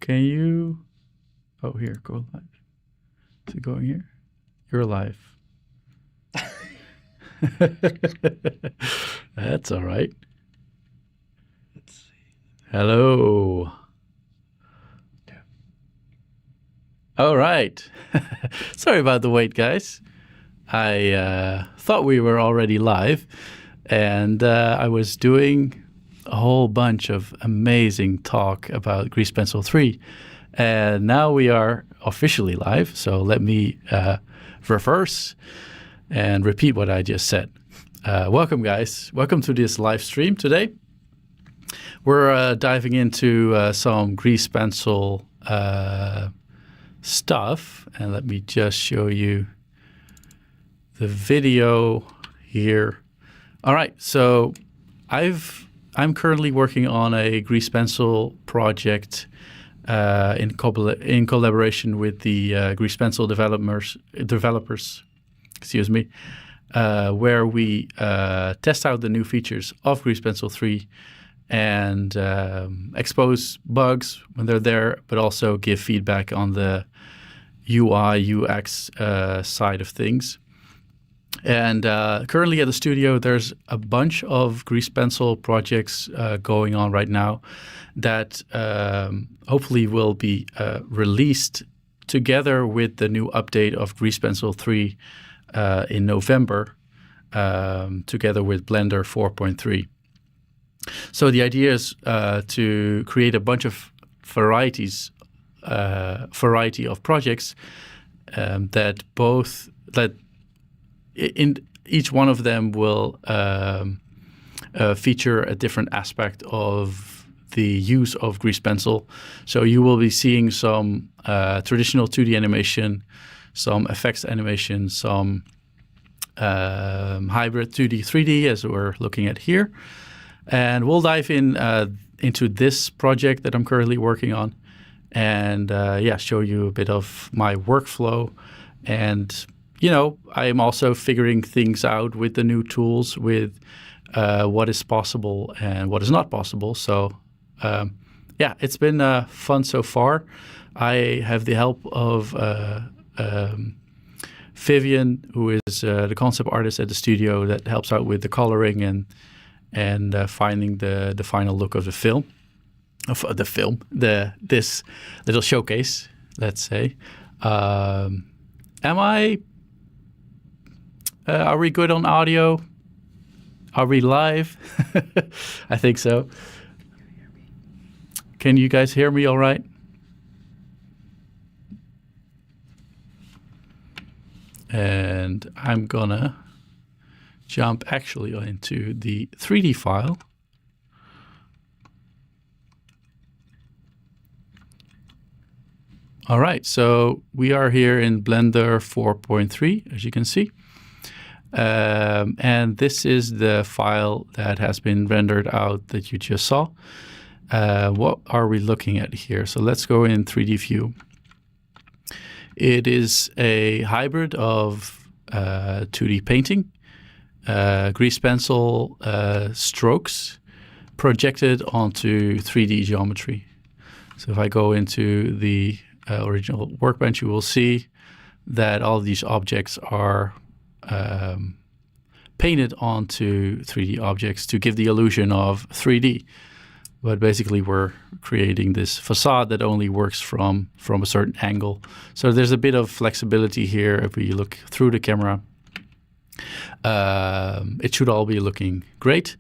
can you... Oh, here, go live. Is it going here? You're live. That's all right. Let's see. Hello. All right. Sorry about the wait, guys. I thought we were already live, and I was doing a whole bunch of amazing talk about Grease Pencil 3. And now we are officially live, so let me reverse and repeat what I just said. Welcome, guys. Welcome to this live stream today. We're diving into some Grease Pencil stuff, and let me just show you the video here. All right, so I'm currently working on a Grease Pencil project in collaboration with the Grease Pencil developers, excuse me, where we test out the new features of Grease Pencil 3 and expose bugs when they're there, but also give feedback on the UI, UX side of things. And currently at the studio, there's a bunch of Grease Pencil projects going on right now that hopefully will be released together with the new update of Grease Pencil 3 in November, together with Blender 4.3. So the idea is to create a bunch of variety of projects that in each one of them will feature a different aspect of the use of Grease Pencil. So you will be seeing some traditional 2D animation, some effects animation, some hybrid 2D, 3D, as we're looking at here. And we'll dive into this project that I'm currently working on and show you a bit of my workflow. And you know, I'm also figuring things out with the new tools, with what is possible and what is not possible. So, it's been fun so far. I have the help of Vivian, who is the concept artist at the studio that helps out with the coloring and finding the final look of the film, this little showcase, let's say. Are we good on audio? Are we live? I think so. Can you guys hear me all right? And I'm gonna jump actually into the 3D file. All right, so we are here in Blender 4.3, as you can see. And this is the file that has been rendered out that you just saw. What are we looking at here? So let's go in 3D view. It is a hybrid of 2D painting, Grease Pencil strokes projected onto 3D geometry. So if I go into the original workbench, you will see that all these objects are painted onto 3D objects to give the illusion of 3D. But basically we're creating this facade that only works from a certain angle. So there's a bit of flexibility here if we look through the camera. It should all be looking great.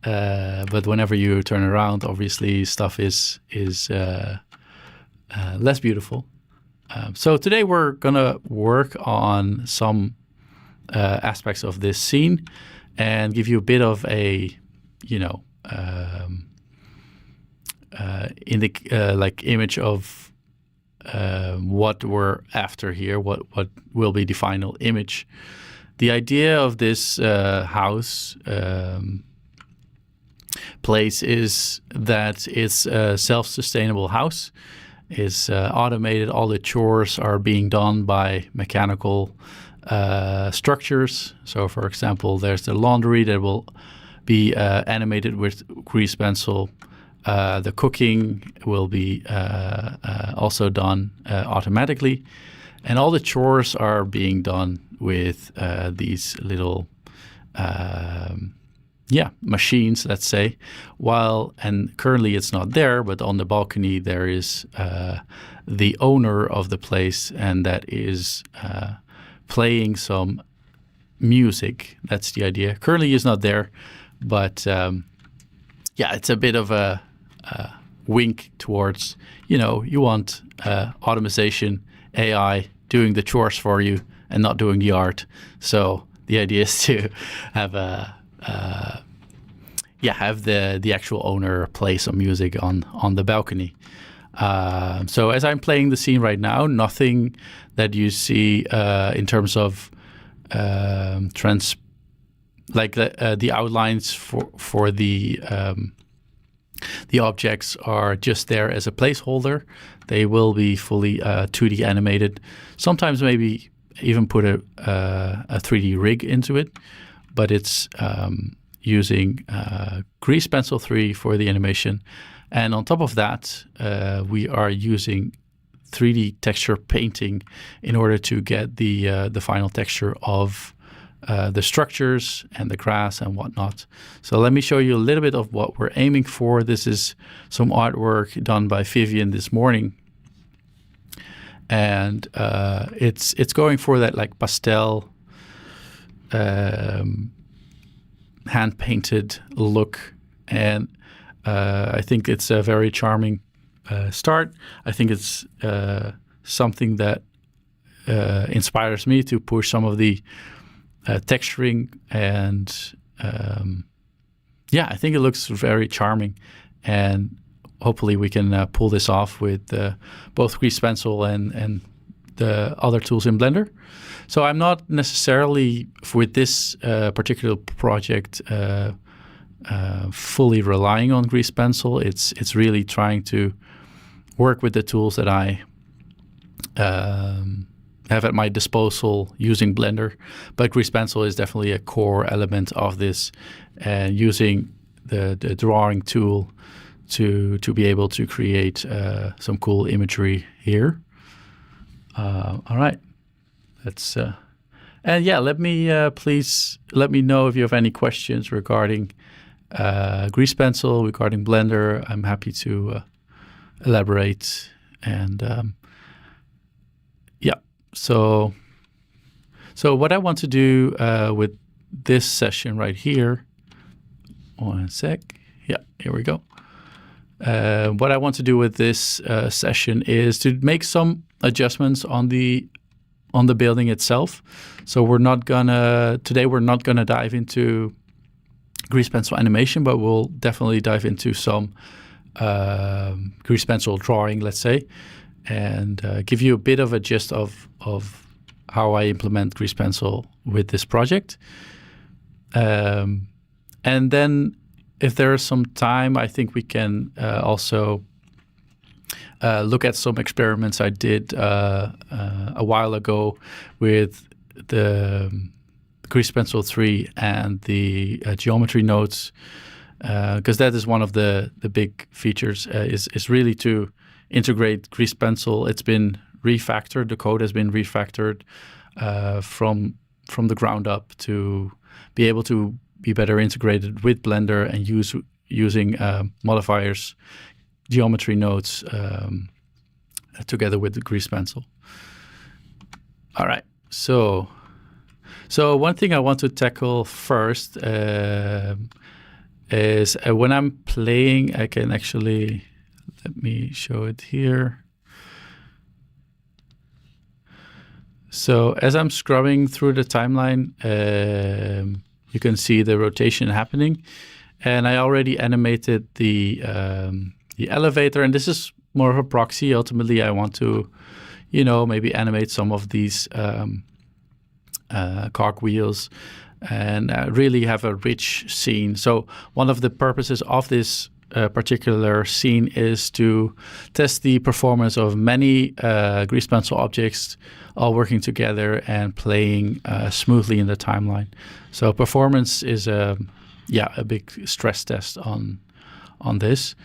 But whenever you turn around, obviously stuff is less beautiful. So today we're gonna work on some aspects of this scene and give you a bit of a, image of what we're after here, what will be the final image. The idea of this house place is that it's a self-sustainable house. It's automated. All the chores are being done by mechanical structures. So, for example, there's the laundry that will be animated with Grease Pencil. The cooking will be also done automatically. And all the chores are being done with these little machines, let's say. And currently it's not there, but on the balcony there is the owner of the place, and that is playing some music. That's the idea. Currently he's not there, but it's a bit of a wink towards, you want automation, AI doing the chores for you and not doing the art. So the idea is to have have the actual owner play some music on the balcony. So as I'm playing the scene right now, nothing that you see in terms of the outlines for the objects are just there as a placeholder. They will be fully 2D animated. Sometimes maybe even put a 3D rig into it, but it's using Grease Pencil 3 for the animation. And on top of that, we are using 3D texture painting in order to get the final texture of the structures and the grass and whatnot. So let me show you a little bit of what we're aiming for. This is some artwork done by Vivian this morning. And it's going for that like pastel hand-painted look. And I think it's a very charming start. I think it's something that inspires me to push some of the texturing, and I think it looks very charming, and hopefully we can pull this off with both Grease Pencil and the other tools in Blender. So I'm not necessarily, with this particular project, fully relying on Grease Pencil. It's really trying to work with the tools that I have at my disposal using Blender, but Grease Pencil is definitely a core element of this, and using the drawing tool to be able to create some cool imagery here. All right, let's please let me know if you have any questions regarding Grease Pencil, regarding Blender. I'm happy to elaborate. And So what I want to do with this session right here, one sec. Yeah, here we go. What I want to do with this session is to make some adjustments on the building itself. So today we're not gonna dive into Grease Pencil animation, but we'll definitely dive into some Grease Pencil drawing, let's say, and give you a bit of a gist of how I implement Grease Pencil with this project. And then if there is some time, I think we can also look at some experiments I did a while ago with the Grease Pencil 3 and the geometry nodes, because that is one of the big features, is really to integrate Grease Pencil. It's been refactored. The code has been refactored from the ground up to be able to be better integrated with Blender and using modifiers, geometry nodes together with the Grease Pencil. All right, so one thing I want to tackle first is when I'm playing, I can actually, let me show it here. So as I'm scrubbing through the timeline, you can see the rotation happening, and I already animated the elevator, and this is more of a proxy. Ultimately, I want to, maybe animate some of these cogwheels and really have a rich scene. So one of the purposes of this particular scene is to test the performance of many Grease Pencil objects all working together and playing smoothly in the timeline. So performance is a big stress test on this.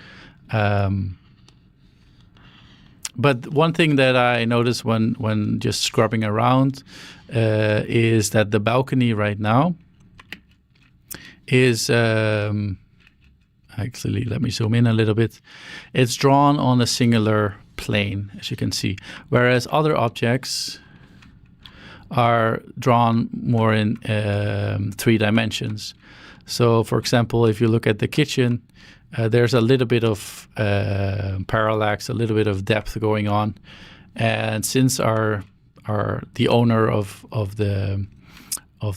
But one thing that I noticed when just scrubbing around is that the balcony right now is, actually, let me zoom in a little bit. It's drawn on a singular plane, as you can see, whereas other objects are drawn more in 3 dimensions. So, for example, if you look at the kitchen, there's a little bit of parallax, a little bit of depth going on, and since the owner of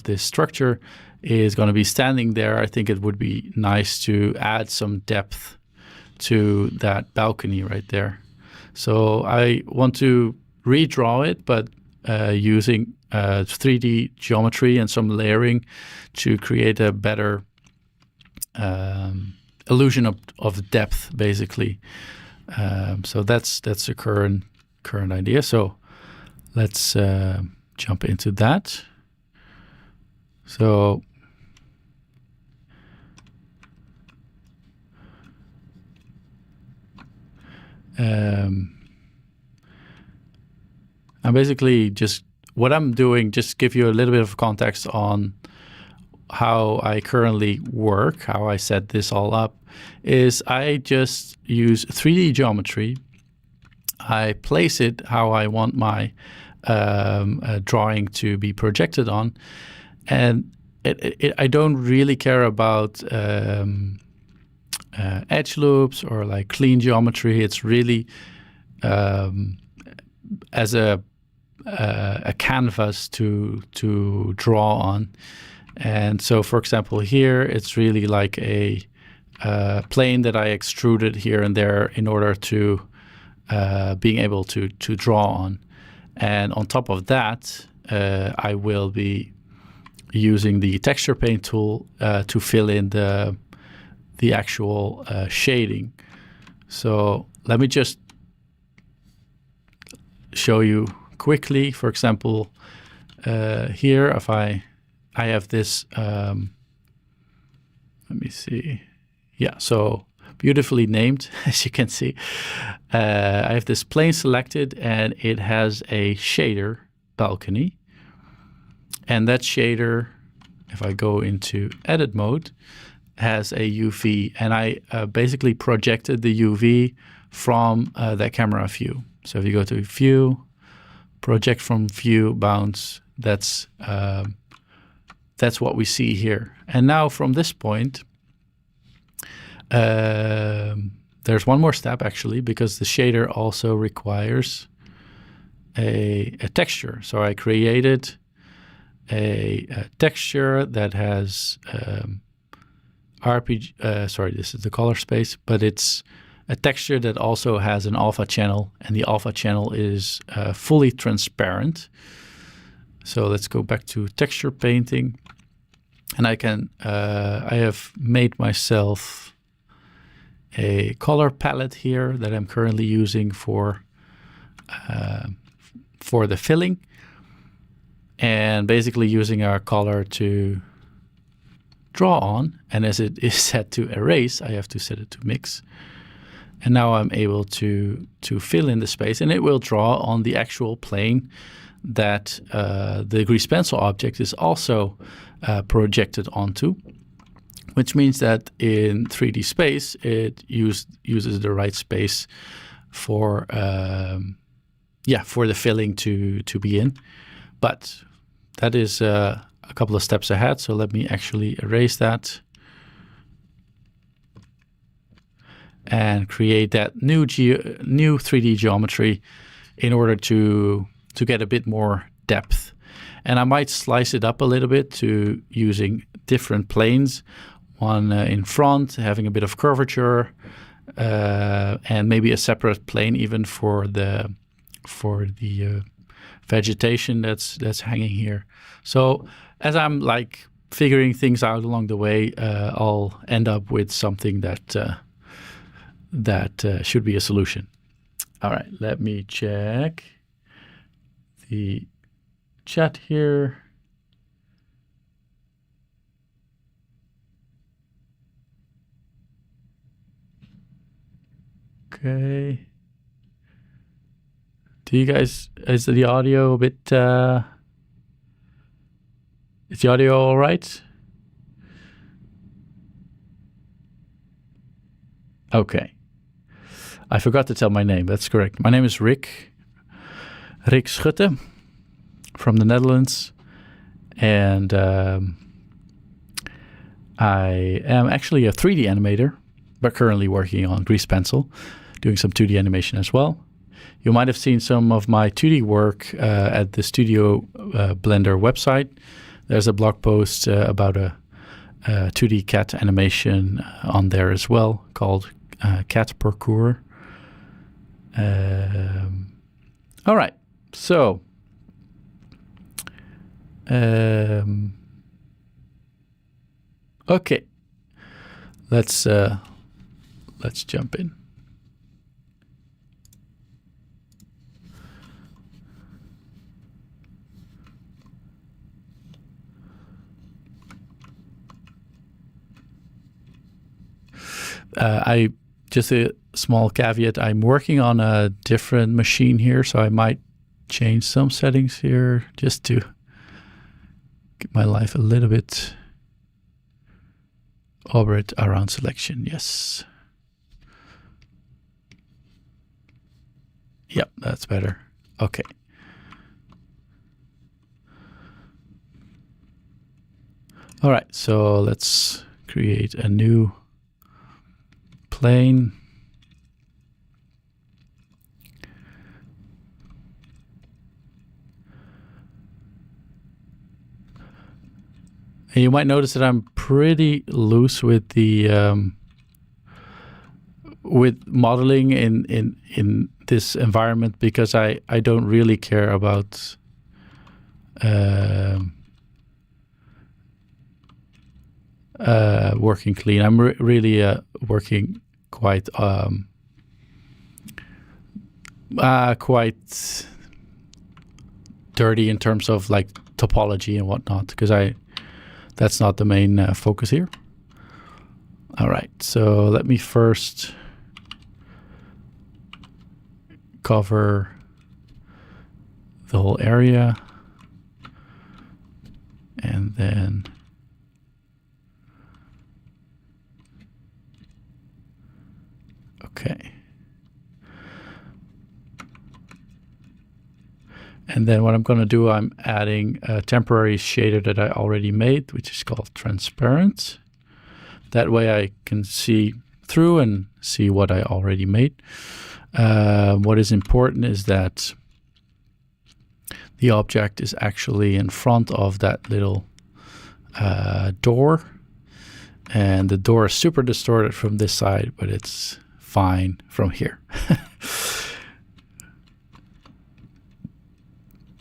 this structure is going to be standing there, I think it would be nice to add some depth to that balcony right there. So I want to redraw it, but using 3D geometry and some layering to create a better illusion of depth, basically. So that's the current idea. So let's jump into that. So I'm basically just what I'm doing, just give you a little bit of context on how I currently work, how I set this all up, is I just use 3D geometry. I place it how I want my drawing to be projected on, and I don't really care about edge loops or like clean geometry. It's really as a canvas to draw on. And so, for example, here it's really like a plane that I extruded here and there in order to being able to draw on. And on top of that, I will be using the texture paint tool to fill in the actual shading. So let me just show you quickly. For example, here, if I have this, let me see. Yeah, so beautifully named, as you can see. I have this plane selected, and it has a shader balcony. And that shader, if I go into edit mode, has a UV, and I basically projected the UV from that camera view. So if you go to view, project from view, bounce, that's what we see here. And now from this point, there's one more step actually, because the shader also requires a texture. So I created a texture that has RPG, sorry, this is the color space, but it's a texture that also has an alpha channel, and the alpha channel is fully transparent. So let's go back to texture painting, and I have made myself a color palette here that I'm currently using for the filling, and basically using our color to draw on. And as it is set to erase, I have to set it to mix. And now I'm able to fill in the space, and it will draw on the actual plane that the grease pencil object is also projected onto, which means that in 3D space, it uses the right space for the filling to be in. But that is a couple of steps ahead. So let me actually erase that and create that new 3D geometry in order to get a bit more depth. And I might slice it up a little bit to using different planes, one in front, having a bit of curvature, and maybe a separate plane even for the vegetation that's hanging here. So as I'm like figuring things out along the way, I'll end up with something that should be a solution. All right, let me check the chat here. Okay. Do you guys, is the audio a bit, is the audio all right? Okay. I forgot to tell my name. That's correct. My name is Rick Schutte from the Netherlands. And I am actually a 3D animator, but currently working on Grease Pencil, doing some 2D animation as well. You might have seen some of my 2D work at the Studio Blender website. There's a blog post about a 2D cat animation on there as well called Cat Parkour. All right, so okay, let's jump in. Just a small caveat, I'm working on a different machine here, so I might change some settings here just to get my life a little bit orbit around selection. Yes. Yep, that's better. Okay. All right, so let's create a new plane. And you might notice that I'm pretty loose with the with modeling in this environment because I don't really care about working clean. I'm really working quite quite dirty in terms of like topology and whatnot, because that's not the main focus here. All right, so let me first cover the whole area, and then okay. And then what I'm going to do, I'm adding a temporary shader that I already made, which is called transparent. That way I can see through and see what I already made. What is important is that the object is actually in front of that little door. And the door is super distorted from this side, but it's fine from here.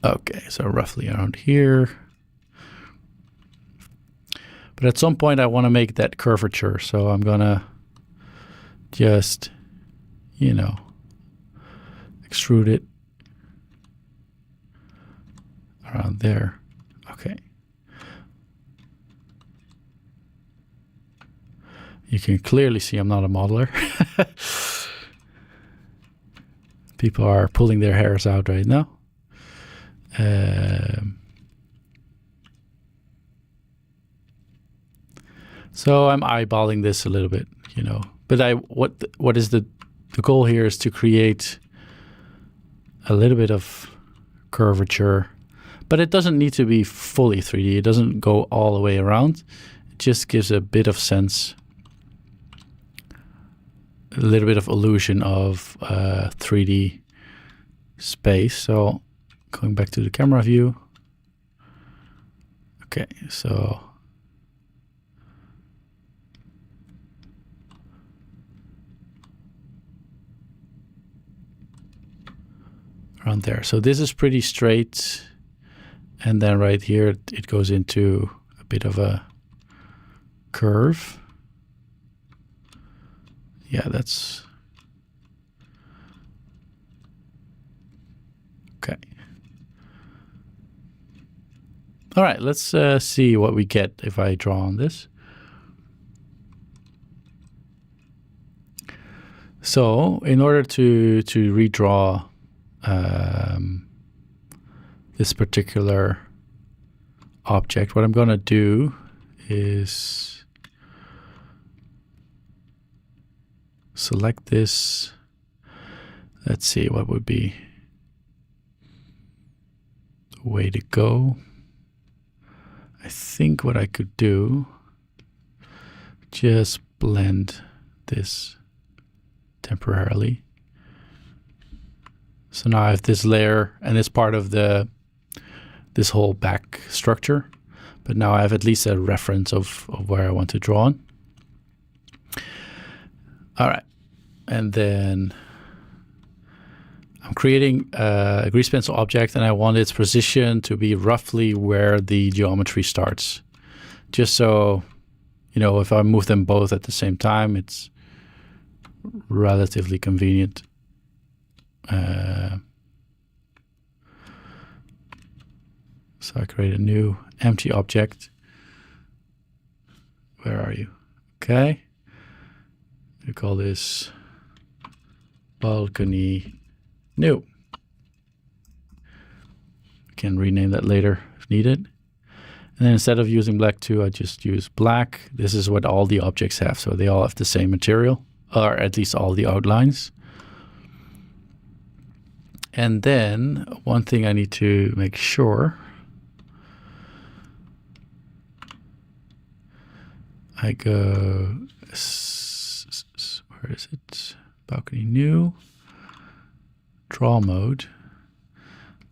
Okay, so roughly around here. But at some point I want to make that curvature, so I'm gonna just, you know, extrude it around there. Okay. You can clearly see I'm not a modeler. People are pulling their hairs out right now. So I'm eyeballing this a little bit, you know. But what is the goal here is to create a little bit of curvature, but it doesn't need to be fully 3D. It doesn't go all the way around. It just gives a bit of sense, a little bit of illusion of 3D space. So going back to the camera view. Okay, so around there. So this is pretty straight. And then right here, it goes into a bit of a curve. Yeah, that's okay. All right, let's see what we get if I draw on this. So in order to redraw this particular object, what I'm going to do is select this. Let's see what would be the way to go. I think what I could do, just blend this temporarily. So now I have this layer and it's part of this whole back structure, but now I have at least a reference of where I want to draw on. All right, and then I'm creating a grease pencil object and I want its position to be roughly where the geometry starts. Just so, you know, if I move them both at the same time, it's relatively convenient. So I create a new empty object. Where are you? Okay. We call this balcony new. We can rename that later if needed. And then instead of using black 2, I just use black. This is what all the objects have. So they all have the same material, or at least all the outlines. And then one thing I need to make sure, I go, where is it? Balcony new, draw mode.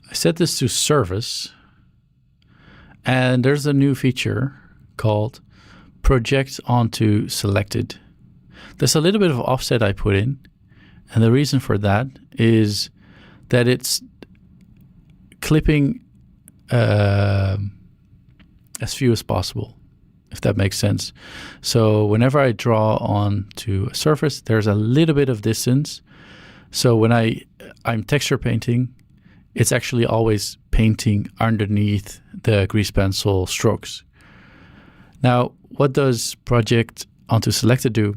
I set this to surface, and there's a new feature called project onto selected. There's a little bit of offset I put in, and the reason for that is that it's clipping as few as possible, if that makes sense. So whenever I draw onto a surface, there's a little bit of distance. So when I'm texture painting, it's actually always painting underneath the grease pencil strokes. Now, what does project onto selected do?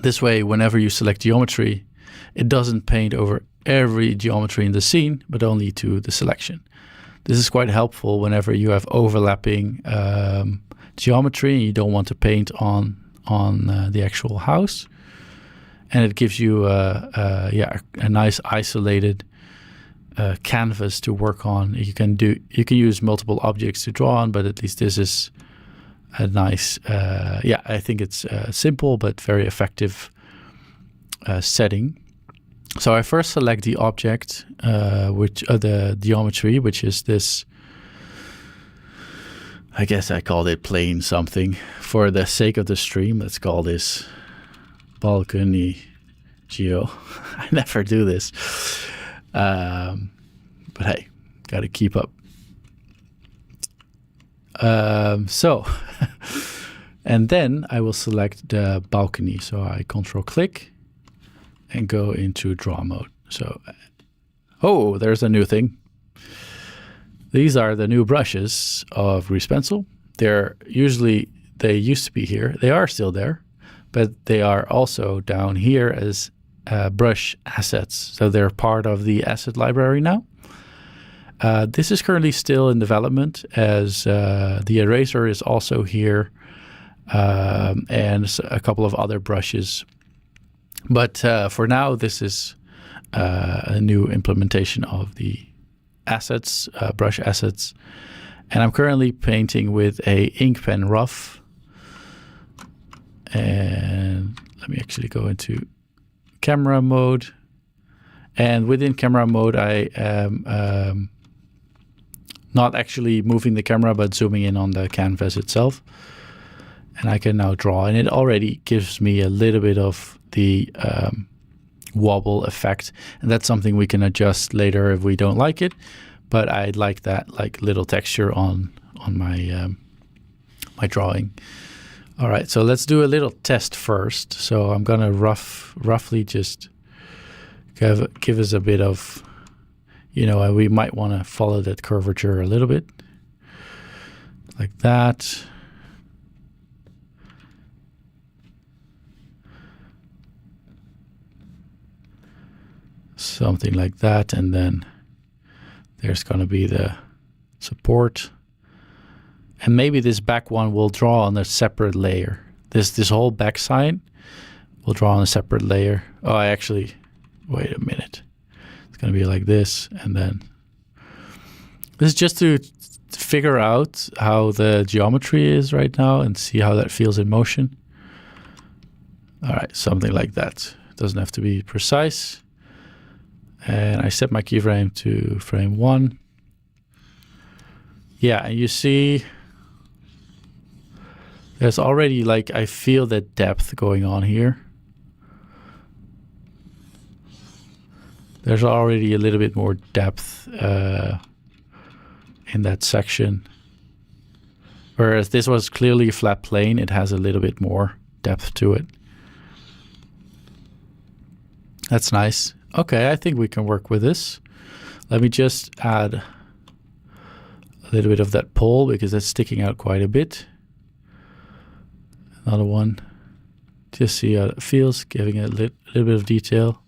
This way, whenever you select geometry, it doesn't paint over every geometry in the scene, but only to the selection. This is quite helpful whenever you have overlapping geometry and you don't want to paint on the actual house. And it gives you a nice isolated canvas to work on. You can use multiple objects to draw on, but at least this is a nice, I think it's simple but very effective setting. So I first select the object, the geometry, which is this. I guess I called it plain something. For the sake of the stream, let's call this balcony geo. I never do this, but hey, got to keep up. And then I will select the balcony. So I control click and go into draw mode. So, oh, there's a new thing. These are the new brushes of grease pencil. They used to be here. They are still there, but they are also down here as brush assets. So they're part of the asset library now. This is currently still in development, as the eraser is also here, and a couple of other brushes. But for now, this is a new implementation of the assets, brush assets. And I'm currently painting with a ink pen rough. And let me actually go into camera mode. And within camera mode, I am not actually moving the camera, but zooming in on the canvas itself. And I can now draw, and it already gives me a little bit of the wobble effect, and that's something we can adjust later if we don't like it. But I like that little texture on my my drawing. All right, so let's do a little test first. So I'm gonna roughly just give us a bit of, we might want to follow that curvature a little bit, like that. something like that, and then there's going to be the support. And maybe this back one will draw on a separate layer. This whole back side will draw on a separate layer. Oh, wait a minute. It's going to be like this, and then this is just to figure out how the geometry is right now and see how that feels in motion. All right, something like that. It doesn't have to be precise. And I set my keyframe to frame 1. Yeah, and you see there's already, like, I feel the depth going on here. There's already a little bit more depth in that section. Whereas this was clearly a flat plane, it has a little bit more depth to it. That's nice. Okay, I think we can work with this. Let me just add a little bit of that pole because it's sticking out quite a bit. Another one. Just see how it feels, giving it a little bit of detail.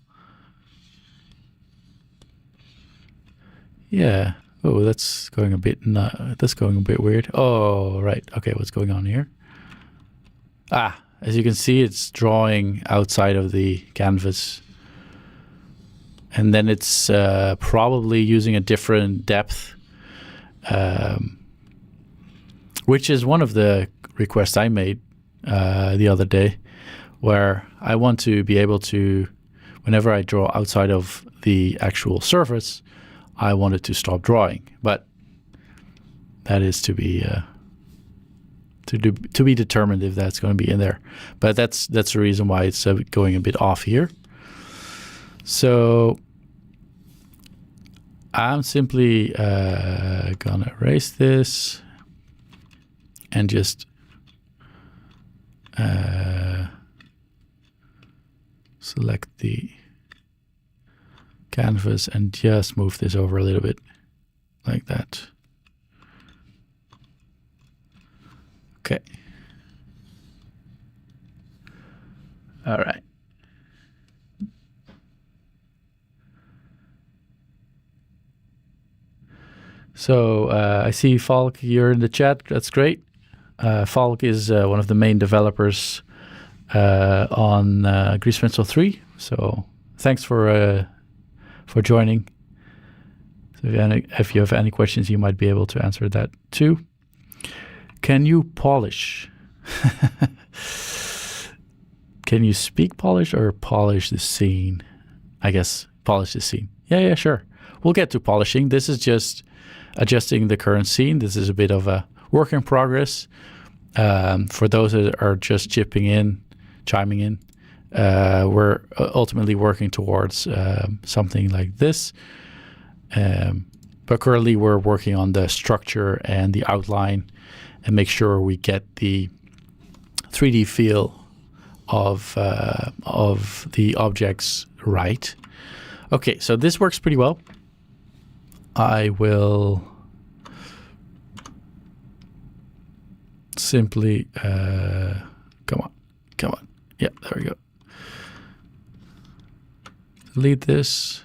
Yeah. Oh, that's going a bit weird. Oh, right. Okay, what's going on here? Ah, as you can see, it's drawing outside of the canvas. And then it's probably using a different depth, which is one of the requests I made the other day, where I want to be able to, whenever I draw outside of the actual surface, I want it to stop drawing. But that is to be determined if that's going to be in there. But that's the reason why it's going a bit off here. So I'm simply gonna erase this and just select the canvas and just move this over a little bit like that. Okay. All right. So I see Falk, you're in the chat. That's great. Falk is one of the main developers on Grease Pencil 3. So thanks for joining. So if you have any questions, you might be able to answer that too. Can you polish? Can you speak polish or polish the scene? I guess polish the scene. Yeah, sure. We'll get to polishing. This is just adjusting the current scene. This is a bit of a work in progress. For those that are just chiming in, we're ultimately working towards something like this. But currently we're working on the structure and the outline and make sure we get the 3D feel of the objects right. Okay, so this works pretty well. I will simply come on. Yeah, there we go. Delete this.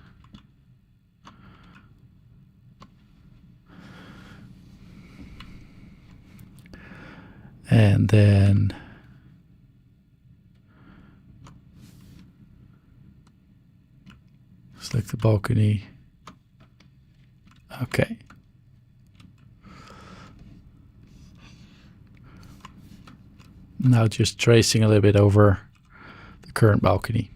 And then select the balcony. Okay. Now just tracing a little bit over the current balcony.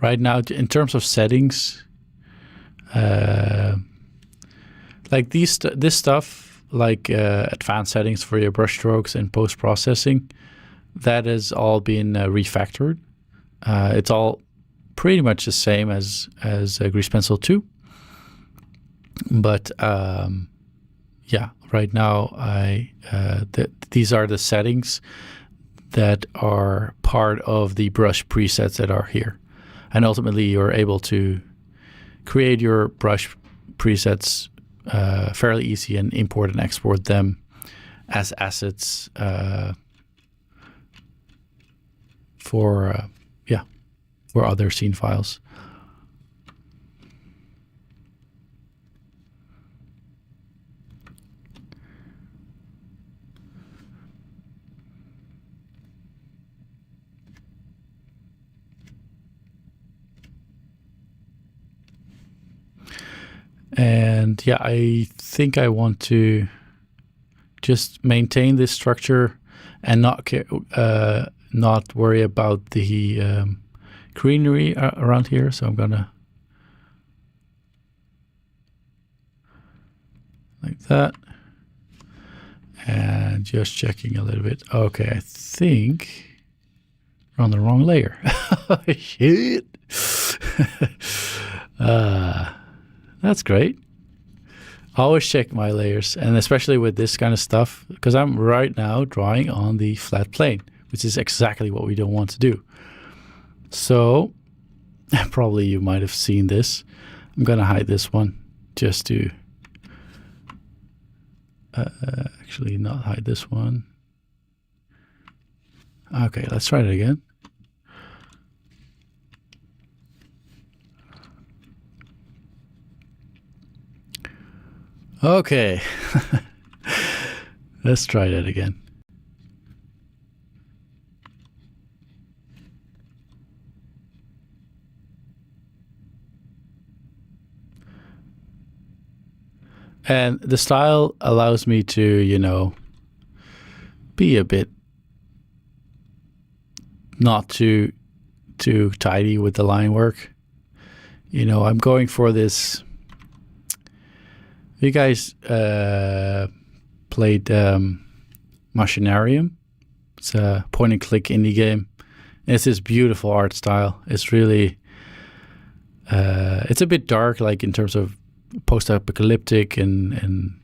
Right now, in terms of settings, like this stuff, like advanced settings for your brush strokes and post-processing, that has all been refactored. It's all pretty much the same as Grease Pencil 2, But yeah, right now these are the settings that are part of the brush presets that are here. And ultimately, you're able to create your brush presets fairly easy and import and export them as assets for other scene files. And yeah, I think I want to just maintain this structure and not worry about the greenery around here. So I'm gonna like that, and just checking a little bit. Okay, I think we're on the wrong layer. Shit. That's great. Always check my layers, and especially with this kind of stuff, because I'm right now drawing on the flat plane, which is exactly what we don't want to do. So probably you might have seen this. I'm gonna hide this one just to actually not hide this one. Okay, let's try it again. Okay, let's try that again. And the style allows me to, you know, be a bit not too tidy with the line work. You know, I'm going for this. You guys played Machinarium. It's a point and click indie game. It's this beautiful art style. It's really, it's a bit dark, like in terms of post-apocalyptic and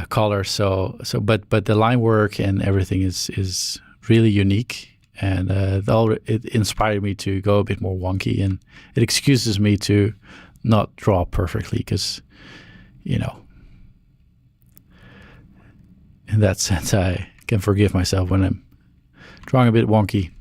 color. But the line work and everything is really unique, and it inspired me to go a bit more wonky, and it excuses me to not draw perfectly, because, you know, in that sense, I can forgive myself when I'm drawing a bit wonky.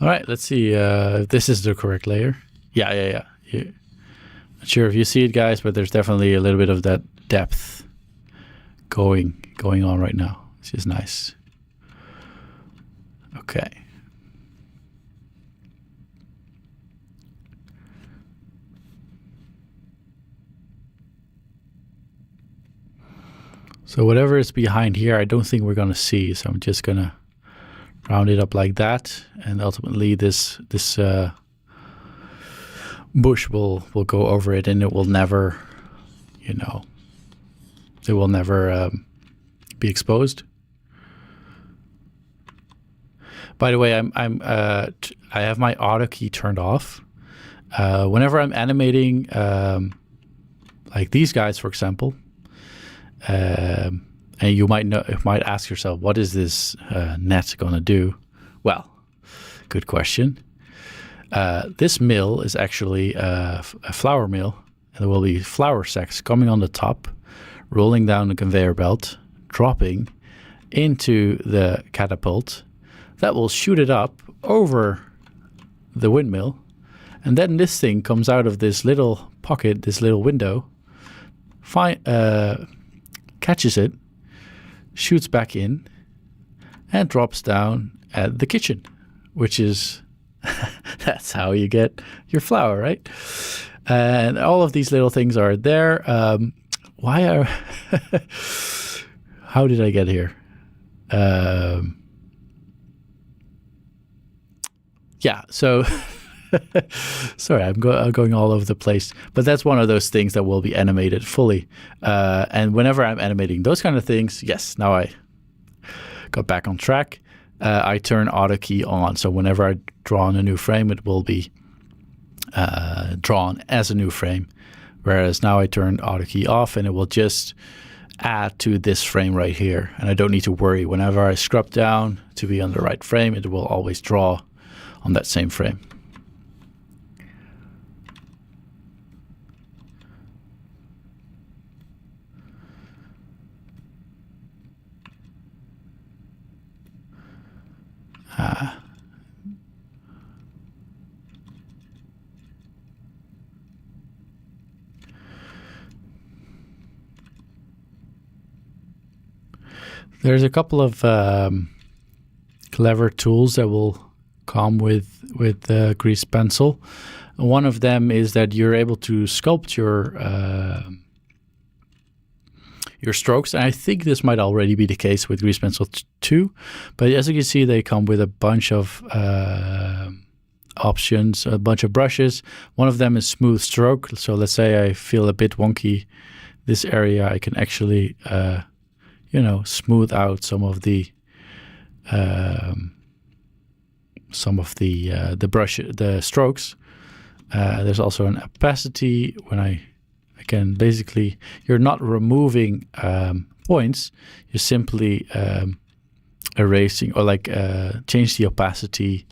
All right, let's see if this is the correct layer. Yeah. Not sure if you see it, guys, but there's definitely a little bit of that depth going on right now, which is nice. Okay. So whatever is behind here, I don't think we're going to see. So I'm just going to round it up like that, and ultimately this bush will go over it, and it will never, you know, it will never be exposed. By the way, I have my auto key turned off. Whenever I'm animating, like these guys, for example, and you might ask yourself, what is this net going to do? Well, good question. This mill is actually a flour mill, and there will be flour sacks coming on the top, rolling down the conveyor belt, dropping into the catapult. That will shoot it up over the windmill, and then this thing comes out of this little pocket, this little window, catches it, shoots back in, and drops down at the kitchen, which is that's how you get your flour, right? And all of these little things are there. How did I get here? yeah, so sorry, I'm going all over the place, but that's one of those things that will be animated fully. And whenever I'm animating those kind of things, yes, now I got back on track. I turn auto key on, so whenever I draw on a new frame, it will be drawn as a new frame. Whereas now I turn auto key off, and it will just add to this frame right here, and I don't need to worry. Whenever I scrub down to be on the right frame, it will always draw on that same frame. There's a couple of clever tools that will come with Grease Pencil. One of them is that you're able to sculpt your strokes. And I think this might already be the case with Grease Pencil 2, but as you can see, they come with a bunch of options, a bunch of brushes. One of them is smooth stroke. So let's say I feel a bit wonky this area, I can actually smooth out some of the strokes. There's also an opacity when I can basically, you're not removing points, you're simply erasing or change the opacity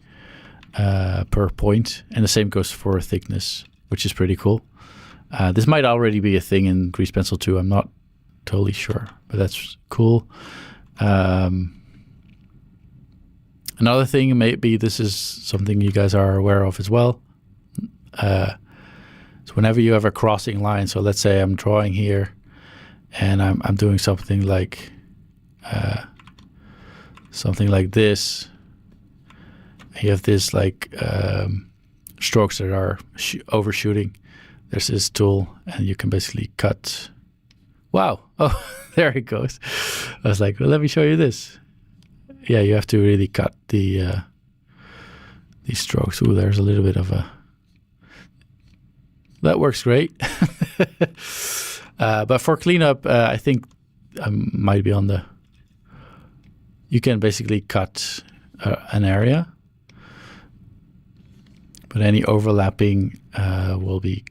per point, and the same goes for thickness, which is pretty cool. This might already be a thing in Grease Pencil 2, I'm not totally sure, but that's cool. Another thing, maybe this is something you guys are aware of as well. So whenever you have a crossing line, so let's say I'm drawing here, and I'm doing something like this. You have this strokes that are overshooting. There's this tool, and you can basically cut. Wow! Oh, there it goes. I was like, well, let me show you this. Yeah, you have to really cut these strokes. Ooh, there's a little bit of a. That works great. But for cleanup, I think I might be on the. You can basically cut an area, but any overlapping will be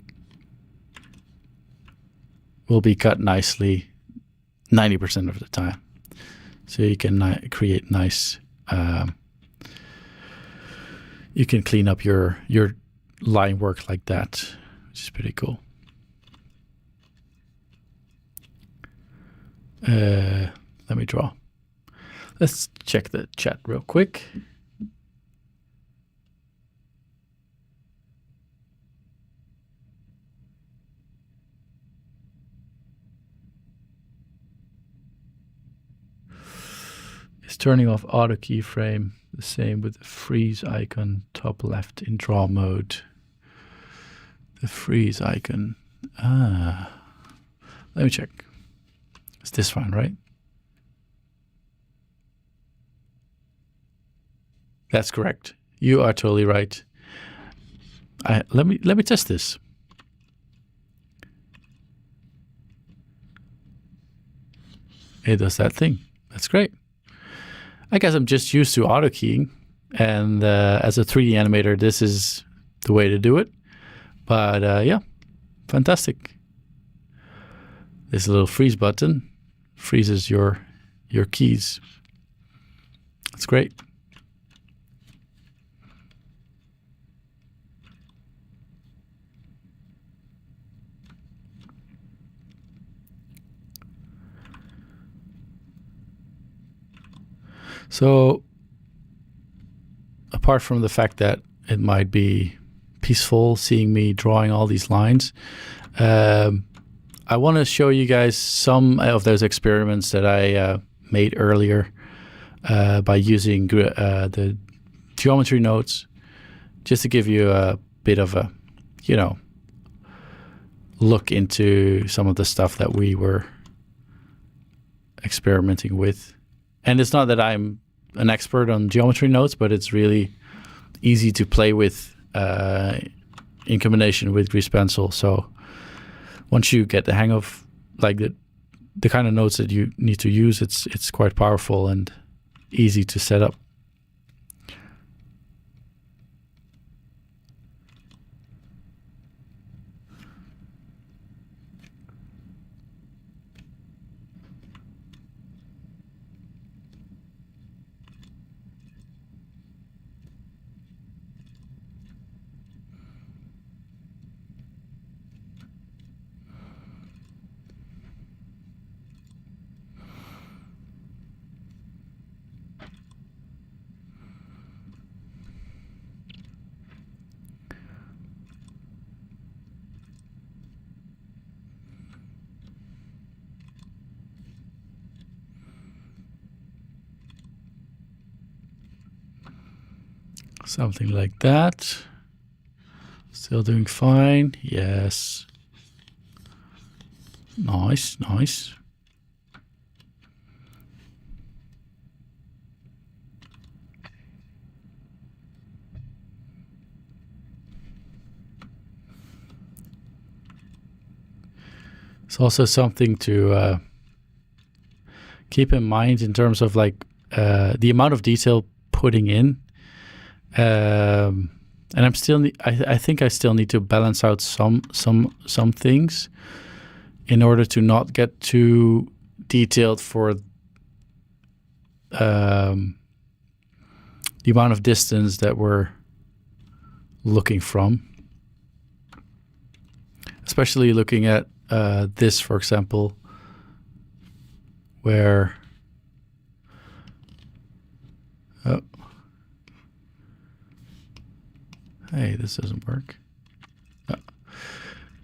cut nicely 90% of the time. So you can create nice. You can clean up your line work like that, which is pretty cool. Let me draw. Let's check the chat real quick. Is turning off auto keyframe the same with the freeze icon top left in draw mode? The freeze icon. Let me check. It's this one, right? That's correct. You are totally right. Let me test this. It does that thing. That's great. I guess I'm just used to auto keying, and as a 3D animator, this is the way to do it. But yeah, fantastic. This little freeze button freezes your keys. That's great. So, apart from the fact that it might be peaceful seeing me drawing all these lines, I want to show you guys some of those experiments that I made earlier by using the geometry nodes, just to give you a bit of a, look into some of the stuff that we were experimenting with. And it's not that I'm an expert on geometry nodes, but it's really easy to play with in combination with Grease Pencil. So once you get the hang of like the kind of nodes that you need to use, it's quite powerful and easy to set up. Something like that. Still doing fine. Yes. Nice, nice. It's also something to keep in mind in terms of like the amount of detail putting in. And I think I still need to balance out some things in order to not get too detailed for the amount of distance that we're looking from. Especially looking at this, for example, where hey, this doesn't work.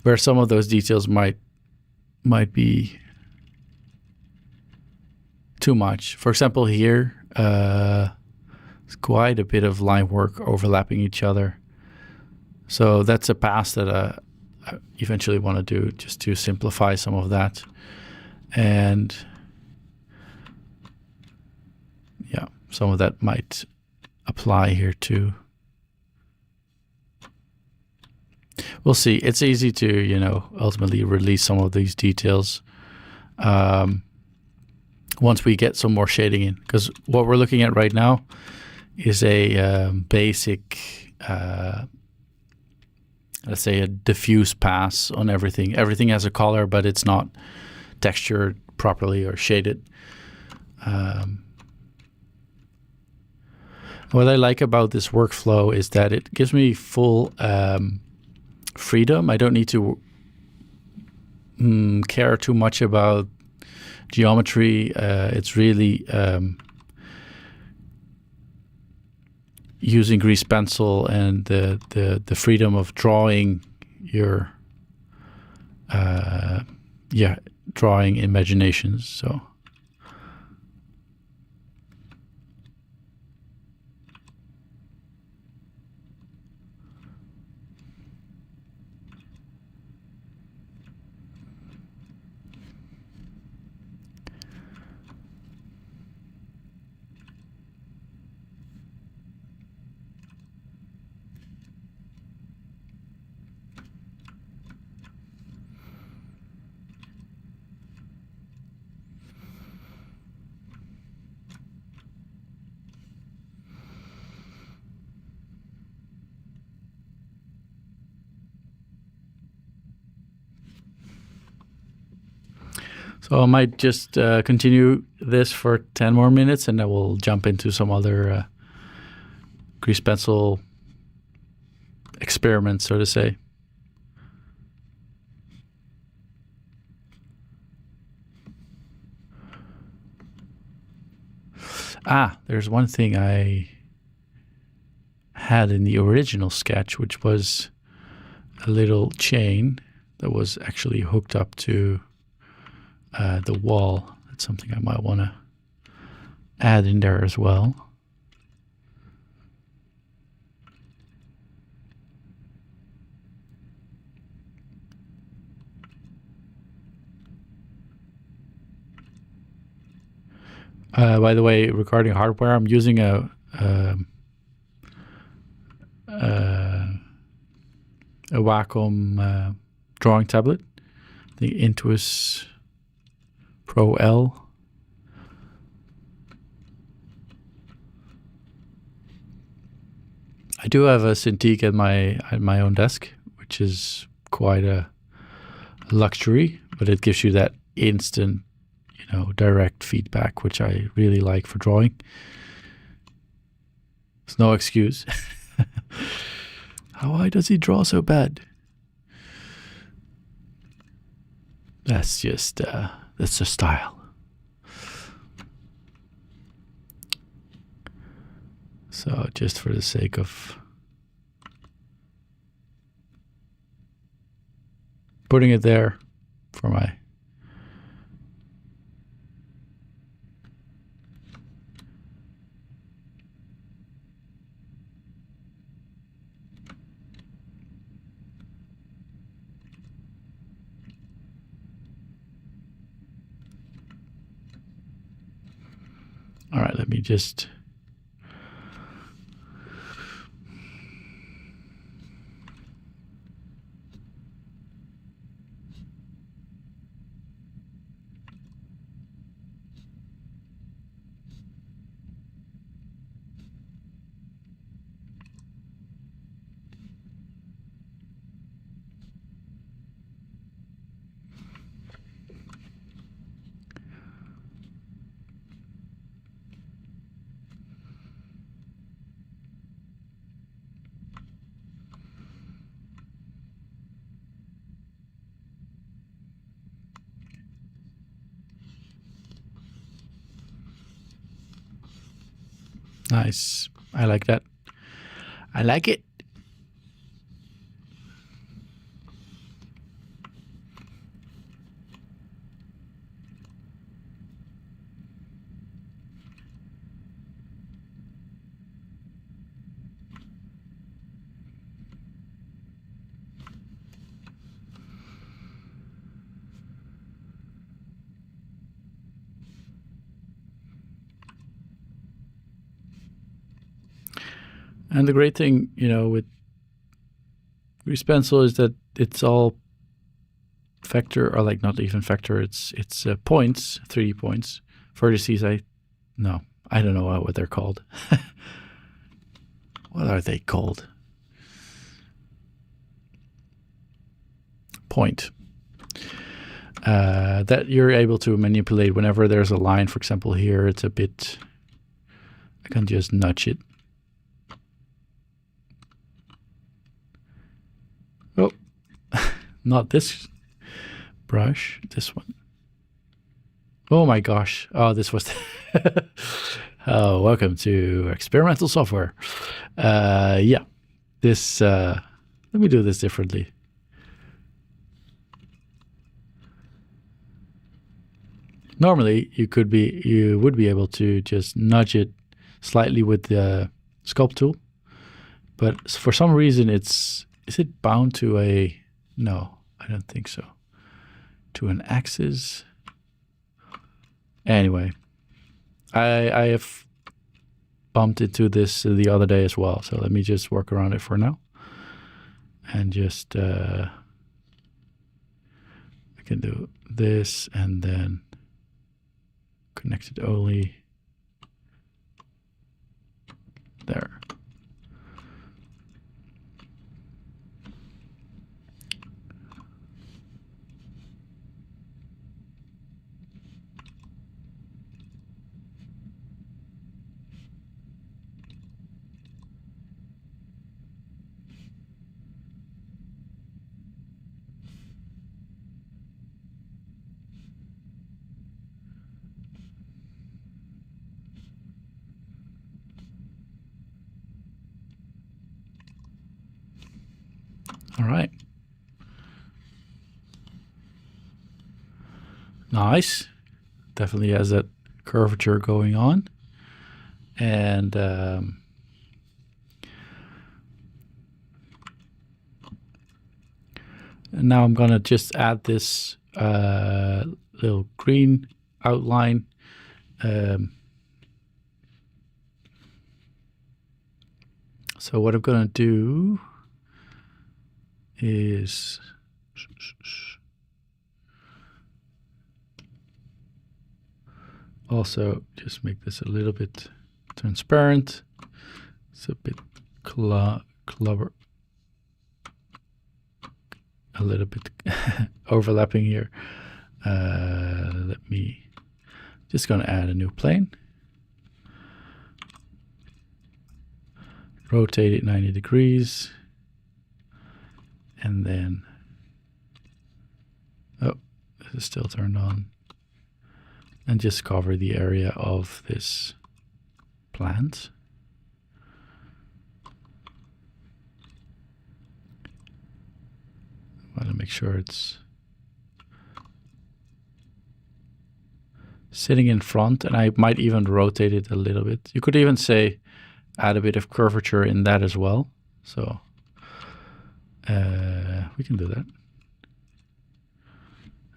Where some of those details might be too much. For example, here, it's quite a bit of line work overlapping each other. So that's a pass that I eventually want to do, just to simplify some of that. And yeah, some of that might apply here too. We'll see. It's easy to, ultimately release some of these details once we get some more shading in. Because what we're looking at right now is a basic, let's say, a diffuse pass on everything. Everything has a color, but it's not textured properly or shaded. What I like about this workflow is that it gives me full freedom. I don't need to care too much about geometry. It's really using Grease Pencil and the freedom of drawing your drawing imaginations. So I might just continue this for 10 more minutes, and then we'll jump into some other Grease Pencil experiments, so to say. There's one thing I had in the original sketch, which was a little chain that was actually hooked up to the wall. That's something I might want to add in there as well. By the way, regarding hardware, I'm using a a Wacom drawing tablet, the Intuos Pro L. I do have a Cintiq at my own desk, which is quite a luxury, but it gives you that instant, direct feedback, which I really like for drawing. There's no excuse. Why does he draw so bad? That's just that's the style. So just for the sake of putting it there for my all right, let me just nice. I like that. I like it. And the great thing, with Grease Pencil is that it's all vector, or like not even vector. It's points, 3D points. Vertices, I don't know what they're called. What are they called? Point. That you're able to manipulate whenever there's a line. For example, here it's a bit. I can just nudge it. Oh, not this brush, this one. Oh my gosh. Oh, this was. Oh, welcome to experimental software. Yeah, this. Let me do this differently. Normally, you would be able to just nudge it slightly with the sculpt tool, but for some reason is it bound to a, no, I don't think so, to an axis. Anyway, I have bumped into this the other day as well, so let me just work around it for now, and just I can do this and then connect it only there. All right. Nice. Definitely has that curvature going on. And now I'm going to just add this little green outline. So what I'm going to do is also just make this a little bit transparent. It's a bit clever, a little bit overlapping here. Let me just gonna add a new plane. Rotate it 90 degrees. And then, oh, this is still turned on. And just cover the area of this plant. I want to make sure it's sitting in front, and I might even rotate it a little bit. You could even say add a bit of curvature in that as well. So we can do that.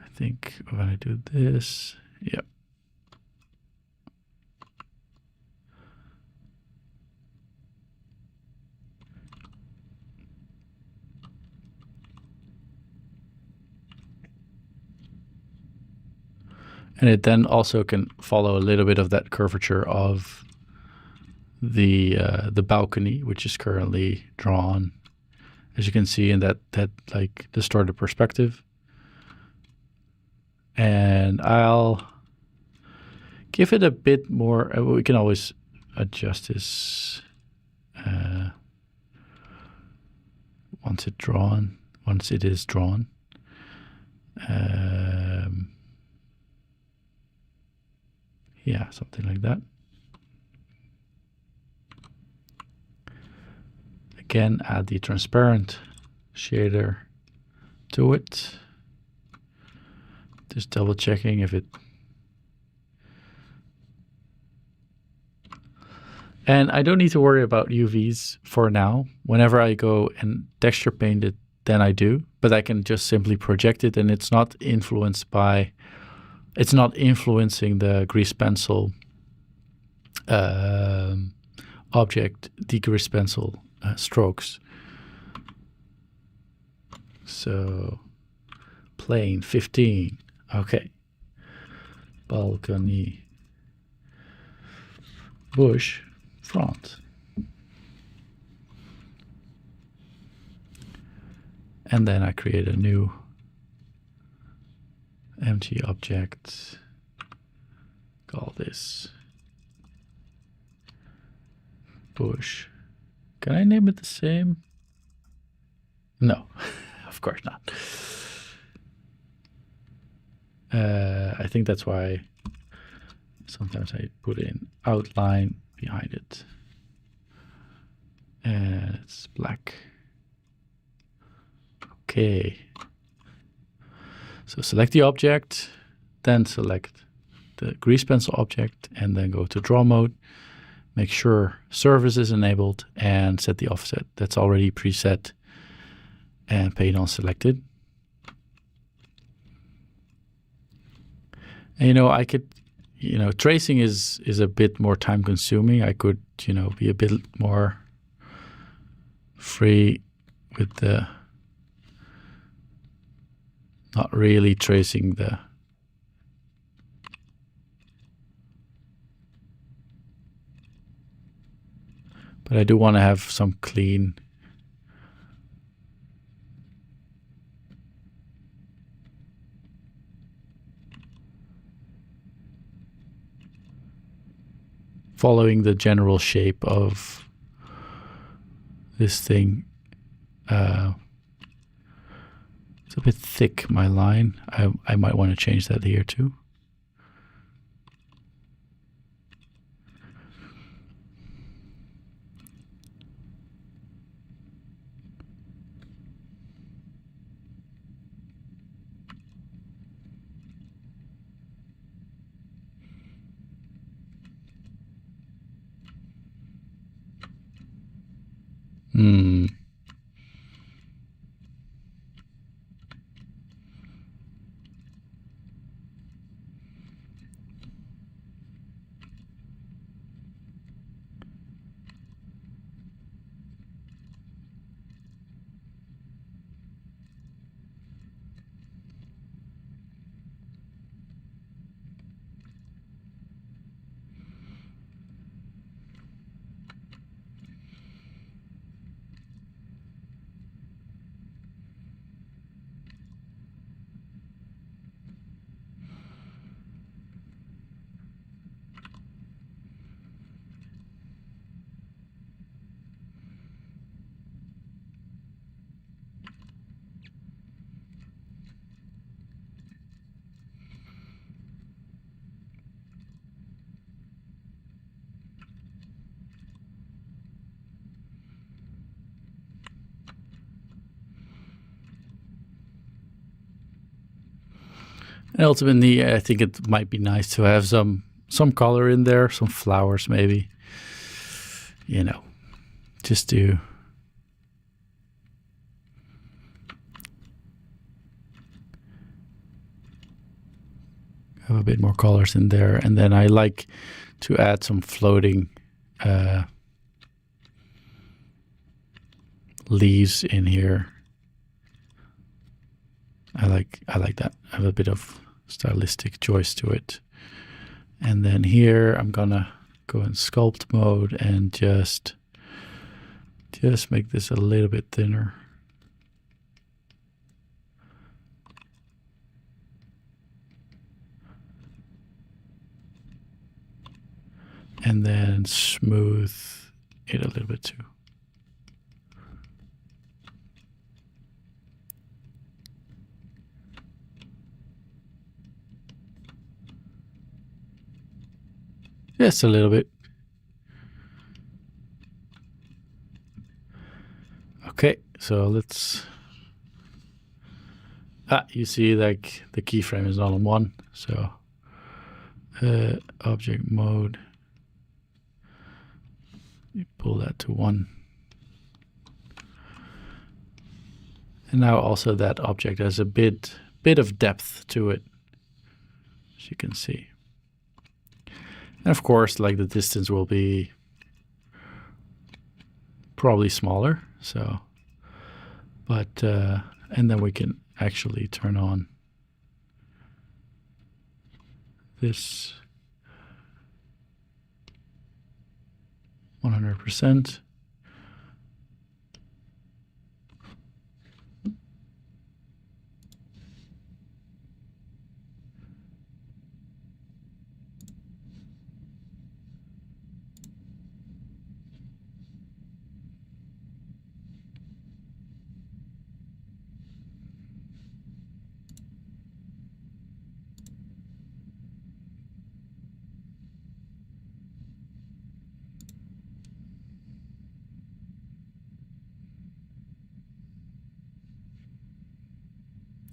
I think when I do this, yeah. And it then also can follow a little bit of that curvature of the balcony, which is currently drawn, as you can see in that like distorted perspective. And I'll give it a bit more. We can always adjust this once it is drawn. Yeah, something like that. Again, add the transparent shader to it. Just double checking if it. And I don't need to worry about UVs for now. Whenever I go and texture paint it, then I do. But I can just simply project it, and it's not influenced by. It's not influencing the grease pencil object, the grease pencil strokes. So plane 15, okay. Balcony, bush, front. And then I create a new empty object, call this bush. Can I name it the same? No, of course not. I think that's why sometimes I put in outline behind it. And it's black. Okay. So select the object, then select the grease pencil object, and then go to draw mode. Make sure surface is enabled and set the offset. That's already preset, and paint on selected. And I could, tracing is a bit more time consuming. I could, be a bit more free with the not really tracing the but I do want to have some clean following the general shape of this thing. It's a bit thick, my line. I might want to change that here too. And ultimately, I think it might be nice to have some color in there, some flowers maybe. You know, just to have a bit more colors in there. And then I like to add some floating leaves in here. I like that. I have a bit of stylistic choice to it. And then here I'm gonna go in sculpt mode and just make this a little bit thinner. And then smooth it a little bit too. Just a little bit. Okay, so let's... you see like the keyframe is not on 1, so object mode. You pull that to 1. And now also that object has a bit of depth to it, as you can see. And of course, like the distance will be probably smaller. So, but, and then we can actually turn on this 100%.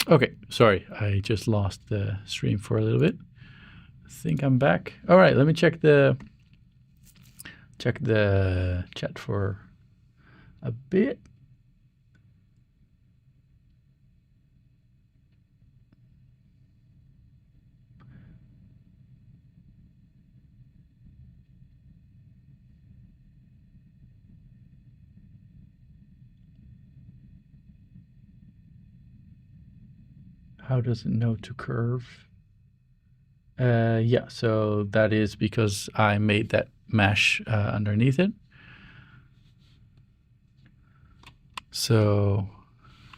Okay, sorry, I just lost the stream for a little bit. I think I'm back. All right, let me check the chat for a bit. How does it know to curve? Yeah, so that is because I made that mesh underneath it. So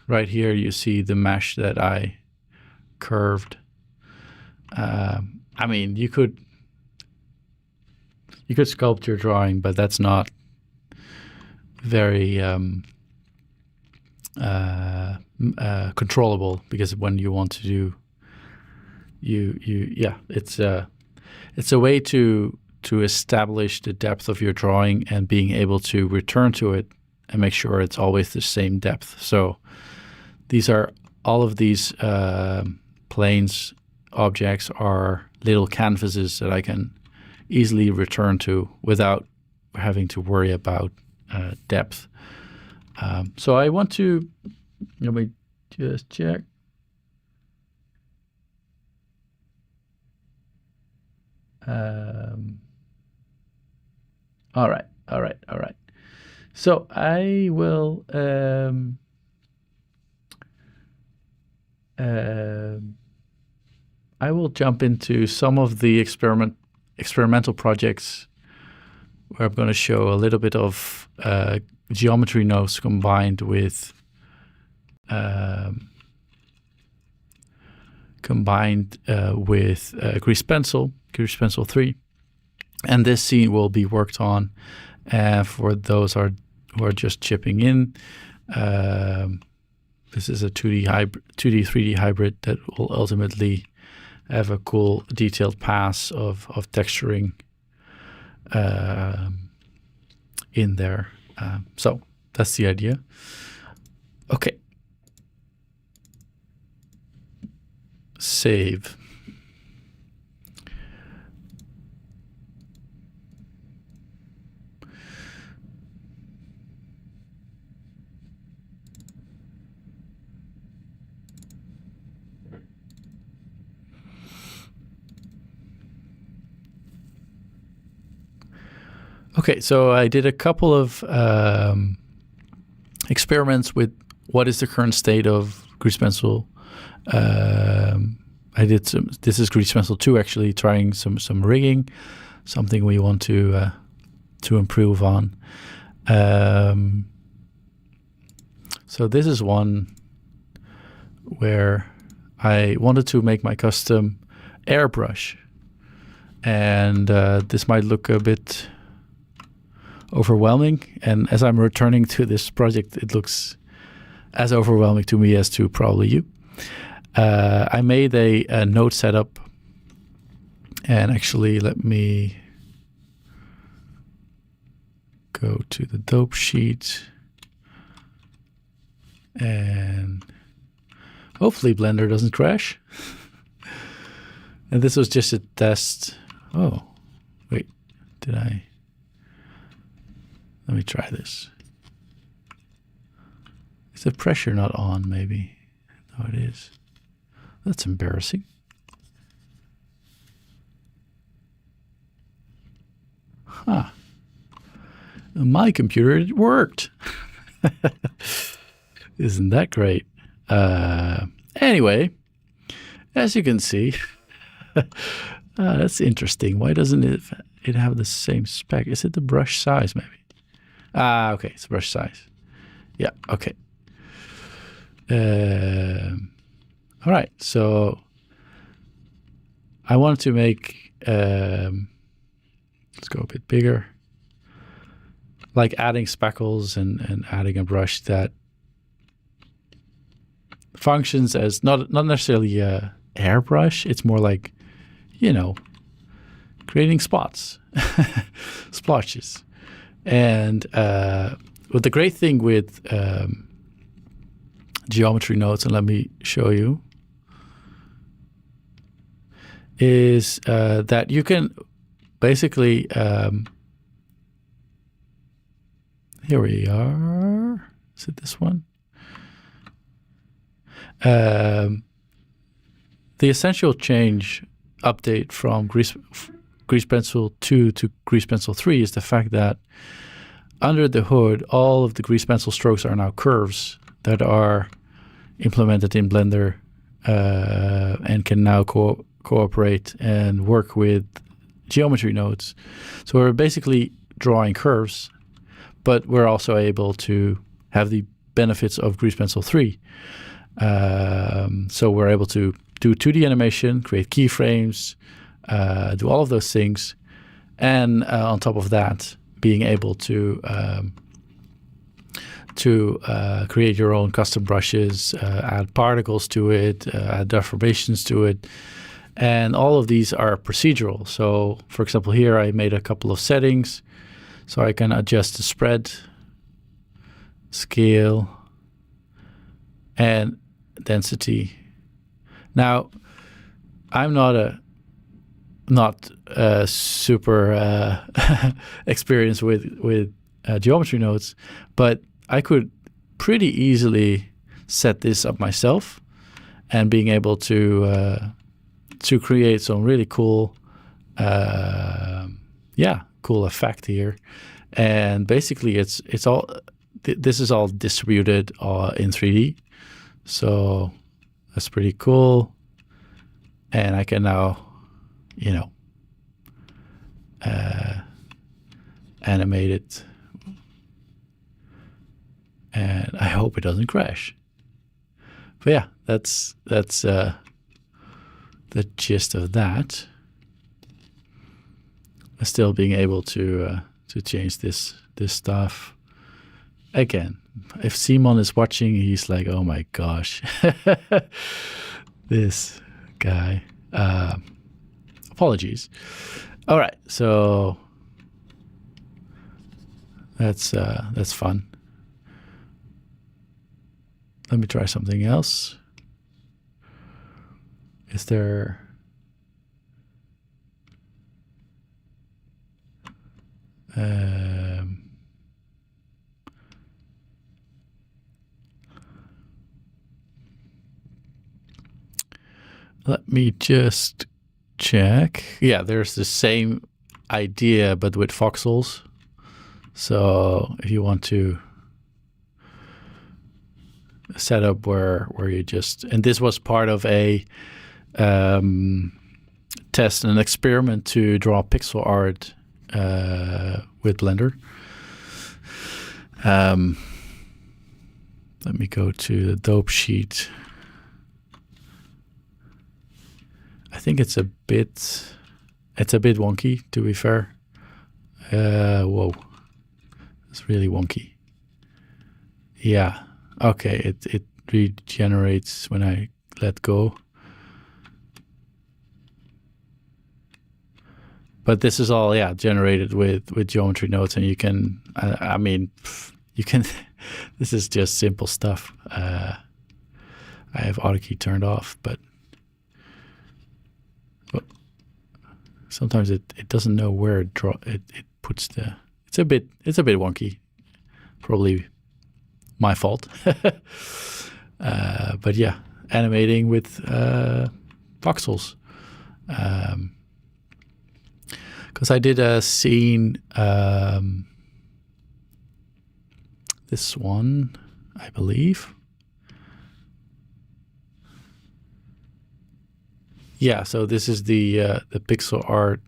right here you see the mesh that I curved. I mean, you could sculpt your drawing, but that's not very controllable, because when you want to do it's a way to establish the depth of your drawing and being able to return to it and make sure it's always the same depth. So these are all of these planes objects are little canvases that I can easily return to without having to worry about depth. So I want to, let me just check. All right. So I will jump into some of the experimental projects where I'm going to show a little bit of geometry nodes combined with Grease Pencil 3, and this scene will be worked on for those who are just chipping in. This is a 2D 3D hybrid that will ultimately have a cool detailed pass of texturing in there. So that's the idea. Okay. save. Okay, so I did a couple of experiments with what is the current state of Grease Pencil. I did some. This is Grease Pencil 2 actually, trying some rigging, something we want to improve on. So this is one where I wanted to make my custom airbrush, and this might look a bit overwhelming, and as I'm returning to this project, it looks as overwhelming to me as to probably you. I made a node setup, and actually let me go to the dope sheet, and hopefully Blender doesn't crash. And this was just a test. Oh, wait, did I? Let me try this. Is the pressure not on, maybe? No, it is. That's embarrassing. Huh. On my computer, it worked. Isn't that great? Anyway, as you can see, that's interesting. Why doesn't it have the same spec? Is it the brush size, maybe? Okay, it's brush size. Yeah, okay. All right, so I wanted to make, let's go a bit bigger, like adding speckles and adding a brush that functions as not necessarily a airbrush. It's more like, you know, creating spots, splotches. And what the great thing with geometry nodes, and let me show you, is that you can basically, here we are. Is it this one? The essential change update from Grease Pencil 2 to Grease Pencil 3 is the fact that under the hood, all of the Grease Pencil strokes are now curves that are implemented in Blender and can now cooperate and work with geometry nodes. So we're basically drawing curves, but we're also able to have the benefits of Grease Pencil 3. So we're able to do 2D animation, create keyframes, do all of those things, and on top of that, being able to create your own custom brushes, add particles to it, add deformations to it, and all of these are procedural. So, for example, here I made a couple of settings, so I can adjust the spread, scale, and density. Now, I'm not super experienced with geometry nodes, but I could pretty easily set this up myself, and being able to create some really cool, cool effect here. And basically, it's all this is all distributed in 3D, so that's pretty cool. And I can now, you know, animate it, and I hope it doesn't crash. But yeah, that's the gist of that. Still being able to change this stuff. Again, if Simon is watching, he's like, "Oh my gosh, this guy." Apologies. All right, so that's fun. Let me try something else. Is there... let me just check. Yeah, there's the same idea, but with voxels. So if you want to set up where you just... And this was part of a test and an experiment to draw pixel art with Blender. Let me go to the dope sheet. I think it's a bit wonky, to be fair. Whoa, it's really wonky. Yeah, okay, it regenerates when I let go. But this is all, yeah, generated with geometry nodes, and you can, I mean, you can, this is just simple stuff. I have AutoKey turned off, but sometimes it doesn't know where it puts the, it's a bit wonky, probably my fault. But yeah, animating with voxels. Because I did a scene, this one, I believe. Yeah, so this is the pixel art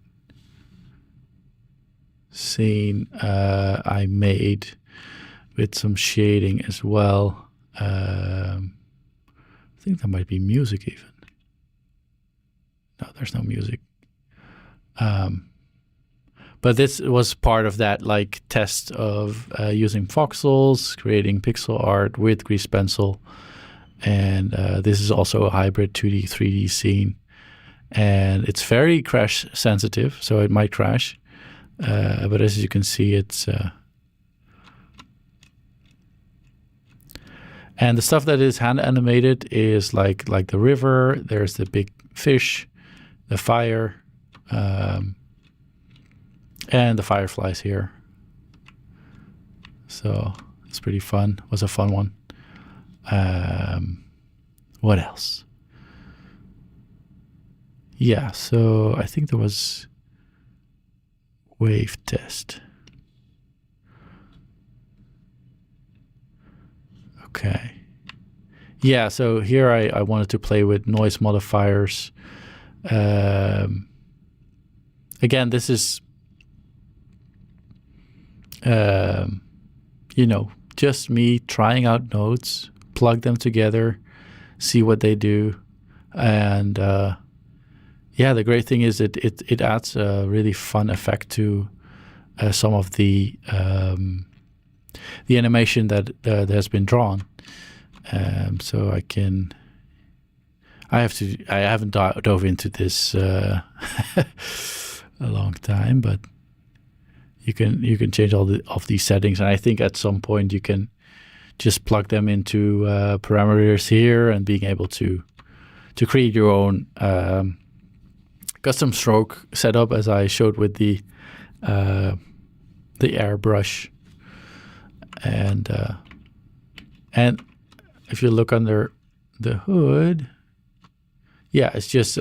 scene I made with some shading as well. I think there might be music even. No, there's no music. But this was part of that like test of using voxels, creating pixel art with grease pencil. And this is also a hybrid 2D, 3D scene. And it's very crash sensitive, so it might crash. But as you can see, it's... and the stuff that is hand animated is like the river, there's the big fish, the fire, and the fireflies here. So it's pretty fun. It was a fun one. What else? Yeah, so I think there was wave test. Okay. Yeah, so here I wanted to play with noise modifiers. Again, this is you know, just me trying out nodes, plug them together, see what they do. And yeah, the great thing is it adds a really fun effect to some of the animation that has been drawn. So I haven't dove into this a long time, but you can change all of these settings, and I think at some point you can just plug them into parameters here and being able to create your own custom stroke setup, as I showed with the airbrush. And if you look under the hood, yeah, it's just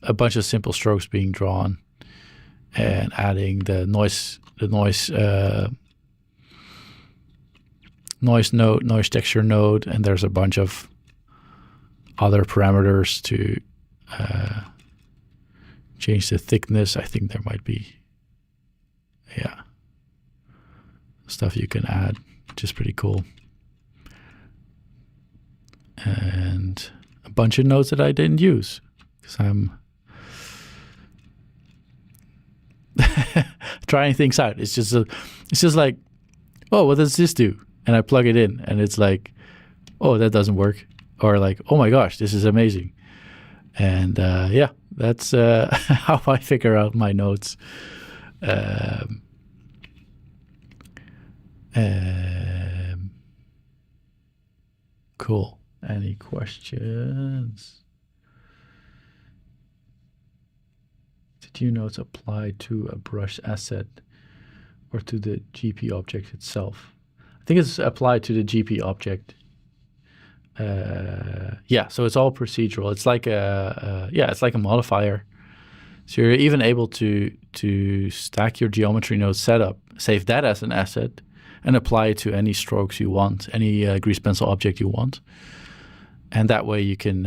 a bunch of simple strokes being drawn and adding the noise node, noise texture node, and there's a bunch of other parameters to change the thickness. I think there might be, yeah, stuff you can add, which is pretty cool. And a bunch of nodes that I didn't use because I'm trying things out. It's just like, oh, what does this do? And I plug it in, and it's like, oh, that doesn't work, or like, oh my gosh, this is amazing. And yeah, that's how I figure out my nodes. Cool. Any questions? hue nodes applied to a brush asset or to the GP object itself. I think it's applied to the GP object. Yeah, so it's all procedural. It's like it's like a modifier. So you're even able to stack your geometry node setup, save that as an asset, and apply it to any strokes you want, any grease pencil object you want. And that way you can,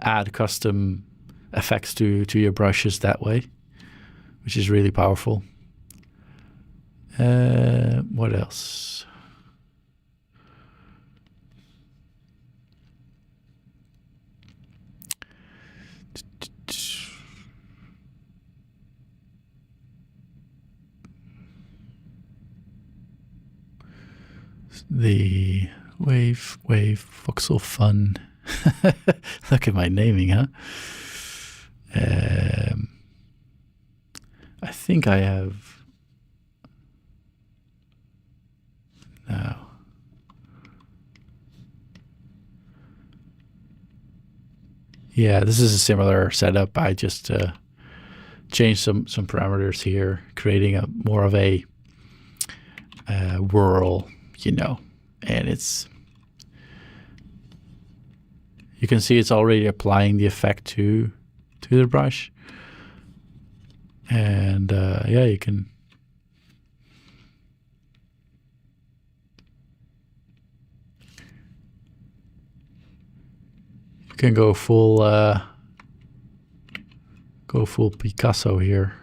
add custom effects to your brushes that way, which is really powerful. What else? The wave voxel fun. Look at my naming, huh? I think I have now. Yeah, this is a similar setup. I just changed some parameters here, creating a more of a whirl, you know, and you can see it's already applying the effect to the brush. And yeah, you can go full Picasso here.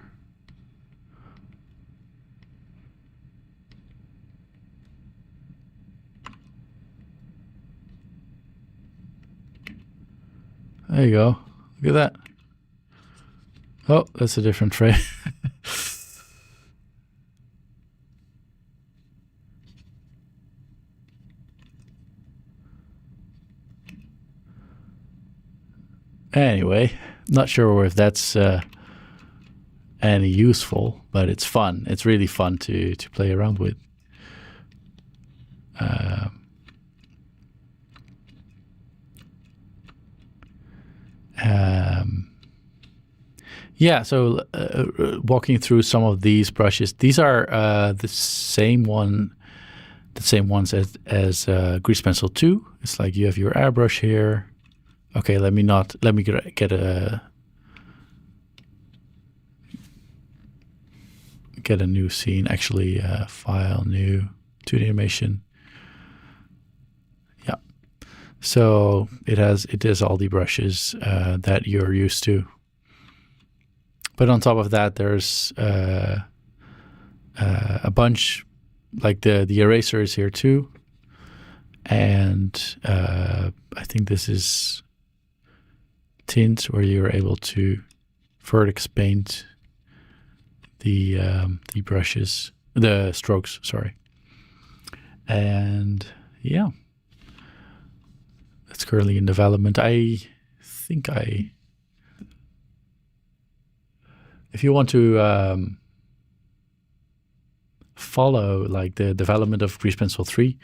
There you go. Look at that. Oh, that's a different frame. Anyway, not sure if that's any useful, but it's fun. It's really fun to play around with. Yeah, so walking through some of these brushes, these are the same ones as Grease Pencil 2. It's like you have your airbrush here. Okay, let me get a new scene. Actually, file, new 2D animation. Yeah, so it is all the brushes that you're used to. But on top of that, there's a bunch, like the eraser is here too. And I think this is tint, where you're able to vertex paint the brushes, the strokes, sorry. And yeah, that's currently in development. I think if you want to follow like the development of Grease Pencil 3,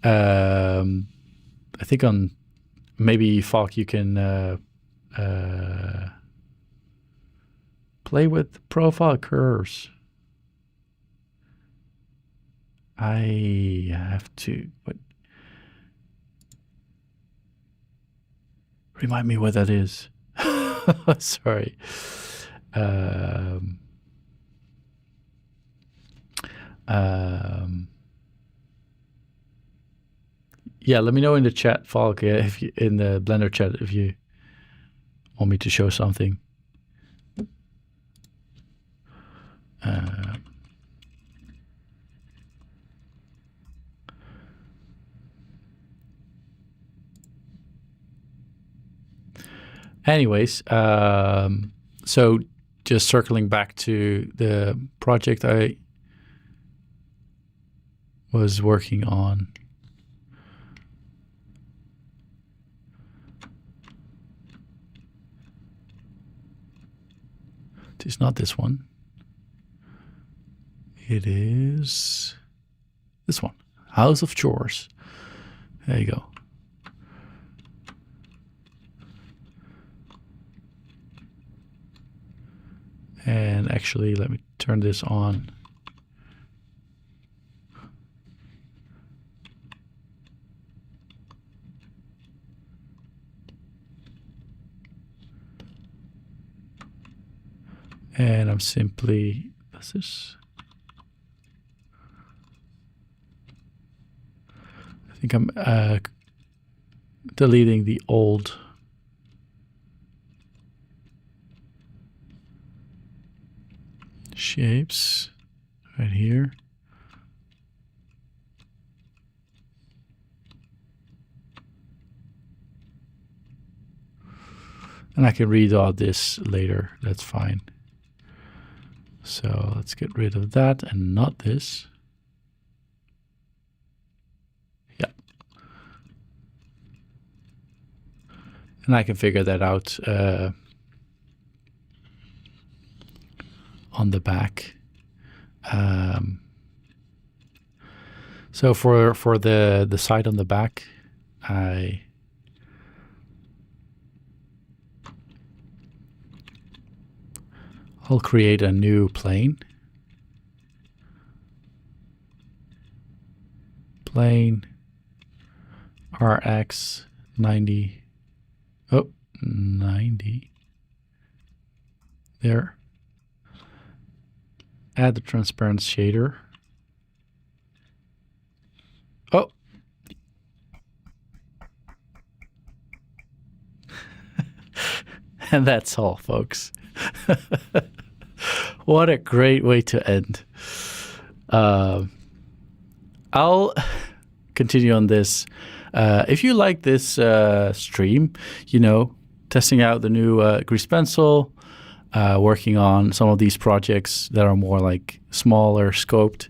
I think on maybe Falk you can play with profile curves. I have to, but remind me what that is. Sorry. Yeah, let me know in the chat, Falk, if you, in the Blender chat, if you want me to show something. Anyways, so just circling back to the project I was working on. It's not this one. It is this one, House of Chores. There you go. And actually, let me turn this on. And I'm simply, what's this? I think I'm deleting the old shapes right here. And I can redraw this later, that's fine. So let's get rid of that and not this. Yeah. And I can figure that out on the back. So for the side on the back, I'll create a new plane. Plane RX 90. Oh, 90. There. Add the transparent shader. Oh. And that's all, folks. What a great way to end. I'll continue on this. If you like this stream, you know, testing out the new grease pencil, working on some of these projects that are more like smaller scoped,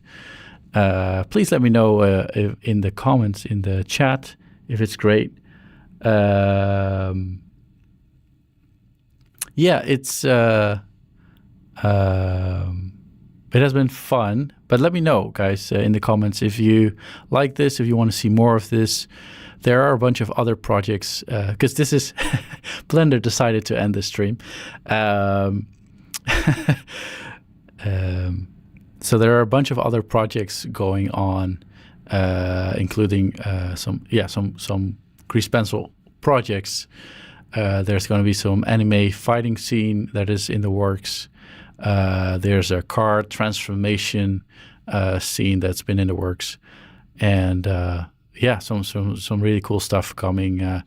please let me know if in the comments, in the chat, if it's great. Yeah, it's it has been fun, but let me know, guys, in the comments if you like this, if you want to see more of this. There are a bunch of other projects, because this is Blender decided to end this stream. So there are a bunch of other projects going on, including some grease pencil projects. There's going to be some anime fighting scene that is in the works. There's a car transformation scene that's been in the works, and yeah, some really cool stuff coming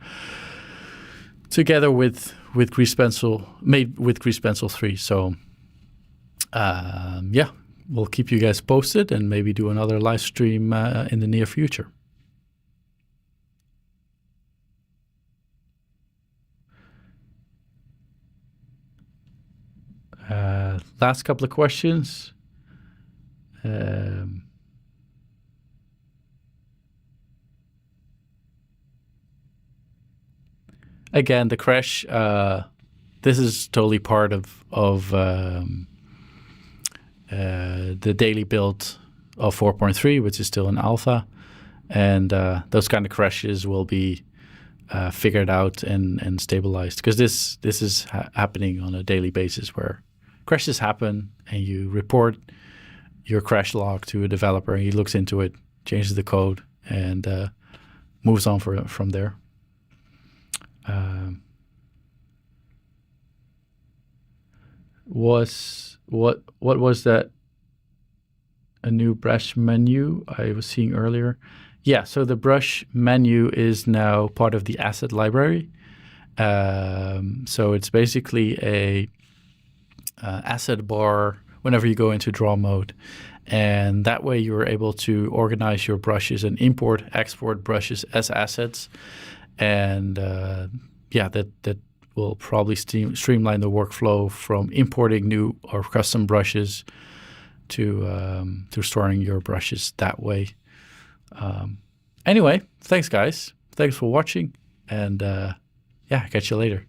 together with grease pencil, made with grease pencil 3. So yeah, we'll keep you guys posted and maybe do another live stream in the near future. Last couple of questions. Again, the crash. This is totally part of the daily build of 4.3, which is still in alpha, and those kind of crashes will be figured out and stabilized, because this is happening on a daily basis where crashes happen and you report your crash log to a developer and he looks into it, changes the code, and moves on from there. What was that? A new brush menu I was seeing earlier. Yeah, so the brush menu is now part of the asset library. So it's basically a asset bar whenever you go into draw mode. And that way you're able to organize your brushes and import, export brushes as assets. And yeah, that will probably streamline the workflow from importing new or custom brushes to storing your brushes that way. Anyway, thanks guys. Thanks for watching, and yeah, catch you later.